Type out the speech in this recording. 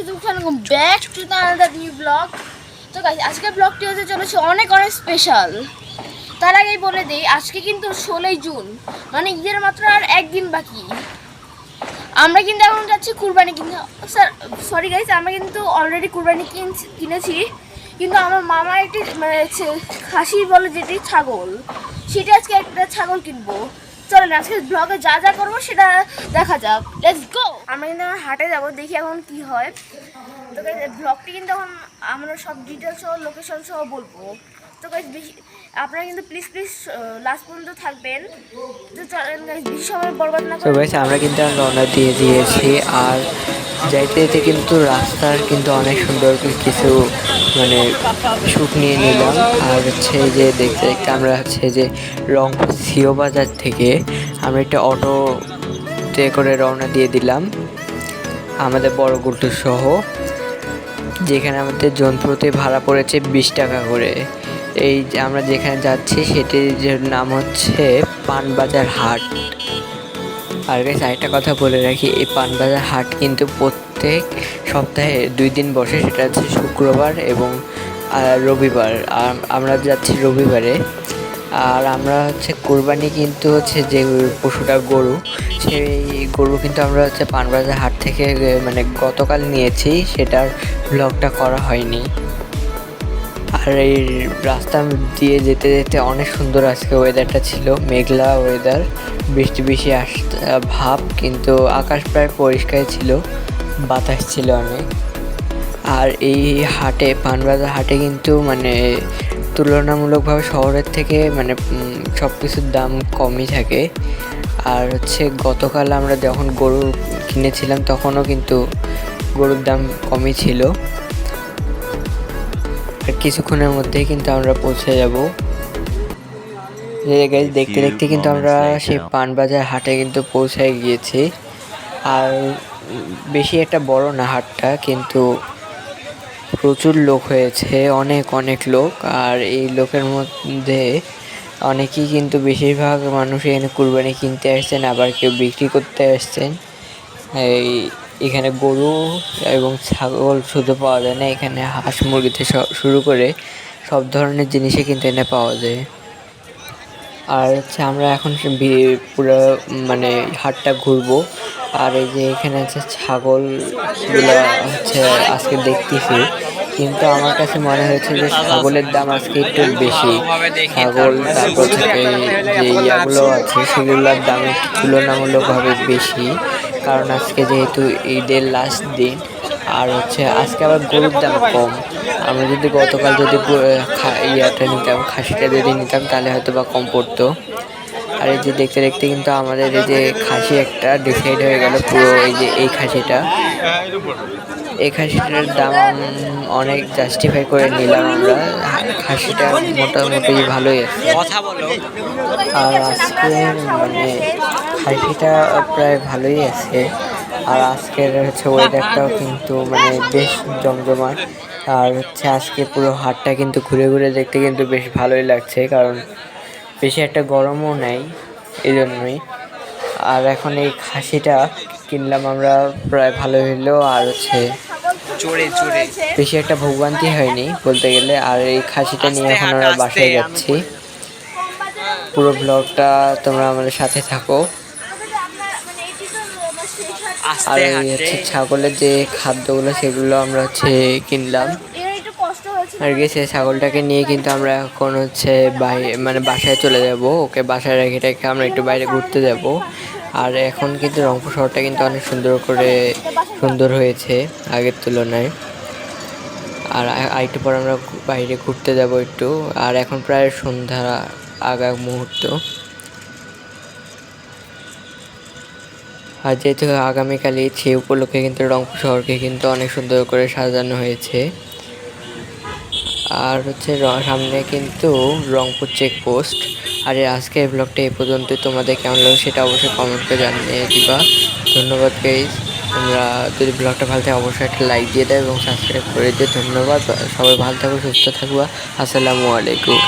YouTube channel back to the new blog. তো guys আজকের ব্লগটি হতে চলেছে অনেক অনেক স্পেশাল। তার আগেই বলে দিই আজকে কিন্তু 16ই জুন, মানে ঈদের মাত্র আর একদিন বাকি। আমরা কিন্তু এখন যাচ্ছি কুরবানি কিনতে। স্যার সরি গাইস, আমরা কিন্তু অলরেডি কুরবানি কিনেছি, কিন্তু আমার মামা একটি মানে খাসি বলে যেটি ছাগল, সেটা আজকে একটা ছাগল কিনবো। চলেন আজকে ব্লগে যা যা করবো সেটা দেখা যাক, লেটস গো। আমরা কিন্তু এখন হাটে যাবো, দেখি এখন কি হয়। তো ব্লগটি কিন্তু এখন আমরা সব ডিটেলস সহ লোকেশন সহ বলবো। তো গাইস আপনারা কিন্তু প্লিজ লাস্ট পর্যন্ত থাকবেন। তো চলেন গাইস, বেশি সময় বরবাদ না তো গাইস আমরা কিন্তু রওনা দিয়ে দিয়েছি। আর যাইতে যেতে কিন্তু রাস্তার কিন্তু অনেক সুন্দর কিছু মানে শ্যুট নিয়ে নিলাম। আর হচ্ছে যে দেখতে দেখতে আমরা হচ্ছে যে রংপুর সিও বাজার থেকে আমরা একটা অটোতে করে রওনা দিয়ে দিলাম আমাদের বড় গুল্টু সহ, যেখানে আমাদের জনপ্রতি ভাড়া পড়েছে 20 টাকা করে। এই যে আমরা যেখানে যাচ্ছি সেটির নাম হচ্ছে পানবাজার হাট। আর গাইস আরেকটা কথা বলে রাখি, এই পানবাজার হাট কিন্তু প্রত্যেক সপ্তাহে 2 দিন বসে, সেটা হচ্ছে শুক্রবার এবং রবিবার। আর আমরা যাচ্ছি রবিবারে। আর আমরা হচ্ছে কোরবানি কিন্তু হচ্ছে যে পশুটা গরু, সেই গরু কিন্তু আমরা হচ্ছে পানবাজার হাট থেকে মানে গতকাল নিয়েছি, সেটার ব্লগটা করা হয়নি। আর এই রাস্তা দিয়ে যেতে যেতে অনেক সুন্দর আজকে ওয়েদারটা ছিল, মেঘলা ওয়েদার, বৃষ্টি বেশি ভাব, কিন্তু আকাশ প্রায় পরিষ্কার ছিল, বাতাস ছিল অনেক। আর এই হাটে পানবাজার হাটে কিন্তু মানে তুলনামূলকভাবে শহরের থেকে মানে সব কিছুর দাম কমই থাকে। আর হচ্ছে গতকাল আমরা যখন গরু কিনেছিলাম তখনও কিন্তু গরুর দাম কমই ছিল। আর কিছুক্ষণের মধ্যেই কিন্তু আমরা পৌঁছে যাব। দেখতে দেখতে কিন্তু আমরা সেই পানবাজার হাটে কিন্তু পৌঁছে গিয়েছি। আর বেশি একটা বড় না হাটটা, কিন্তু প্রচুর লোক হয়েছে, অনেক অনেক লোক। আর এই লোকের মধ্যে অনেকেই কিন্তু বেশিরভাগ মানুষ এখানে কুরবানি কিনতে আসছেন, আবার কেউ বিক্রি করতে আসছেন। এখানে গরু এবং ছাগল শুধু পাওয়া যায় না, এখানে হাঁস মুরগি থেকে শুরু করে সব ধরনের জিনিসই কিন্তু এনে পাওয়া যায়। আর হচ্ছে আমরা এখন পুরো মানে হাটটা ঘুরবো। আর এই যে এখানে আছে ছাগলগুলো হচ্ছে আজকে দেখতেছি, কিন্তু আমার কাছে মনে হয়েছে যে ছাগলের দাম আজকে একটু বেশি। ছাগল তারপর থেকে যে ইয়াগুলো আছে সেগুলোর দাম একটু তুলনামূলকভাবে বেশি, কারণ আজকে যেহেতু ঈদের লাস্ট দিন। আর হচ্ছে আজকে আবার গরুর দাম কম। আমরা যদি গতকাল যদি ইয়াটা নিতাম, খাসিটা যদি নিতাম, তাহলে হয়তো বা কম পড়তো। আর এই যে দেখতে দেখতে কিন্তু আমাদের এই যে খাসি একটা ডিসাইড হয়ে গেল পুরো। এই যে এই খাসিটার দাম অনেক জাস্টিফাই করে নিলাম আমরা। খাসিটা মোটামুটি ভালোই আছে। আর আজকে মানে খাসিটা প্রায় ভালোই আছে। আর আজকের হচ্ছে ওয়েদারটাও কিন্তু মানে বেশ জমজমাট। আর হচ্ছে আজকে পুরো হাটটা কিন্তু ঘুরে ঘুরে দেখতে কিন্তু বেশ ভালোই লাগছে, কারণ বেশি একটা গরমও নেই, এই জন্যই। আর এখন এই খাসিটা কিনলাম আমরা, প্রায় ভালো হইলো। আর হচ্ছে বেশি একটা ভোগান্তি হয়নি বলতে গেলে। আর এই খাসিটা নিয়ে এখন আমরা বাসায় যাচ্ছি। পুরো ব্লগটা তোমরা আমাদের সাথে থাকো। আর এই হচ্ছে ছাগলের যে খাদ্যগুলো সেগুলো আমরা হচ্ছে কিনলাম। আর গেছে ছাগলটাকে নিয়ে কিন্তু আমরা এখন হচ্ছে মানে বাসায় চলে যাব। ওকে বাসায় রেখে আমরা একটু বাইরে ঘুরতে যাব। আর এখন কিন্তু রংপুর শহরটা কিন্তু অনেক সুন্দর হয়েছে আগের তুলনায়। আর একটু পর আমরা বাইরে ঘুরতে যাব একটু। আর এখন প্রায় সন্ধ্যা আগা মুহূর্ত। আর যেহেতু আগামীকাল ঈদ, সেই উপলক্ষে কিন্তু রংপুর শহরকে কিন্তু অনেক সুন্দর করে সাজানো হয়েছে। আর হচ্ছে সামনে কিন্তু রংপুর চেকপোস্ট। আর আজকে এই ব্লগটা এই পর্যন্তই। তোমাদের কেমন লাগলো সেটা অবশ্যই কমেন্ট করে জানিয়ে দিবা। ধন্যবাদ গাইস। তোমরা যদি ব্লগটা ভালো থাকে অবশ্যই একটা লাইক দিয়ে দাও এবং সাবস্ক্রাইব করে দিও। ধন্যবাদ। সবাই ভালো থাকো, সুস্থ থাকবা। আসসালামু আলাইকুম।